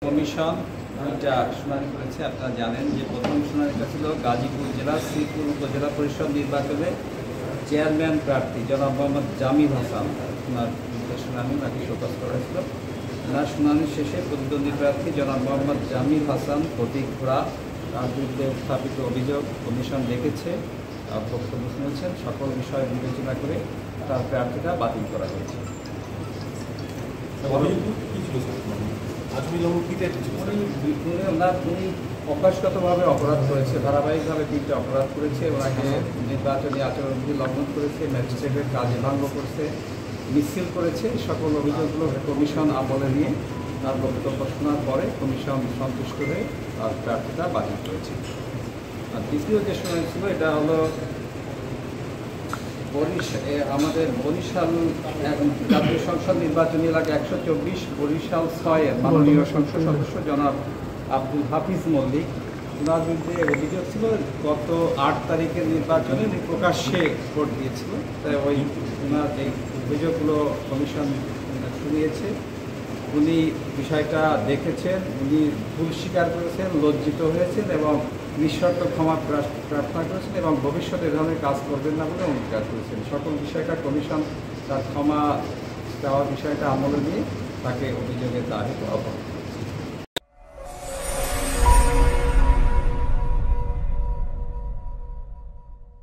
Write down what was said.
Commission দুইটা শুনানি করেছে। আপনারা জানেন যে প্রথম শুনানিটা ছিল গাজীপুর জেলার শ্রীপুর উপজেলা পরিষদ নির্বাচনে চেয়ারম্যান প্রার্থী জনাব মোহাম্মদ জামিল হাসান, ওনার শুনানি নাকি শোকজ করা হয়েছিল। ওনার শুনানির শেষে প্রতিদ্বন্দ্বী প্রার্থী জনাব মোহাম্মদ জামিল হাসান প্রতীক ঘোড়া, তার বিরুদ্ধে উত্থাপিত অভিযোগ কমিশন দেখেছে, বক্তব্য শুনেছেন, সকল বিষয় বিবেচনা করে তার প্রার্থীটা বাতিল করা হয়েছে। উনি অভ্যাসগতভাবে অপরাধ করেছে, ধারাবাহিকভাবে 3টা অপরাধ করেছে। ওনাকে নির্বাচনী আচরণবিধি লঙ্ঘন করেছে, ম্যাজিস্ট্রেটের কাজে ভঙ্গ করছে, মিছিল করেছে। সকল অভিযোগগুলো কমিশন আমলে নিয়ে তার বক্তব্য শোনার পরে কমিশন সন্তুষ্ট হয়ে তার প্রার্থীটা বাতিল করেছে। আর দ্বিতীয় যে শুনানি ছিল এটা হলো আমাদের বরিশাল জাতীয় সংসদ নির্বাচনী এলাকা 124 বরিশাল 6-এর মাননীয় সংসদ সদস্য জনাব আব্দুল হাফিজ মল্লিক। ওনার বিরুদ্ধে অভিযোগ ছিল গত 8 তারিখের নির্বাচনে উনি প্রকাশ্যে ভোট দিয়েছিল। তাই ওই ওনার এই অভিযোগগুলো কমিশন শুনিয়েছে। উনি বিষয়টা দেখেছেন, উনি ভুল স্বীকার করেছেন, লজ্জিত হয়েছেন এবং নিঃশর্ত ক্ষমা প্রার্থনা করেছেন এবং ভবিষ্যতে এ ধরনের কাজ করবেন না বলে অঙ্গীকার করেছেন। সকল বিষয়টা কমিশন তার ক্ষমা চাওয়ার বিষয়টা আমলে নিয়ে তাকে অভিযোগের দায়ে অপরাধ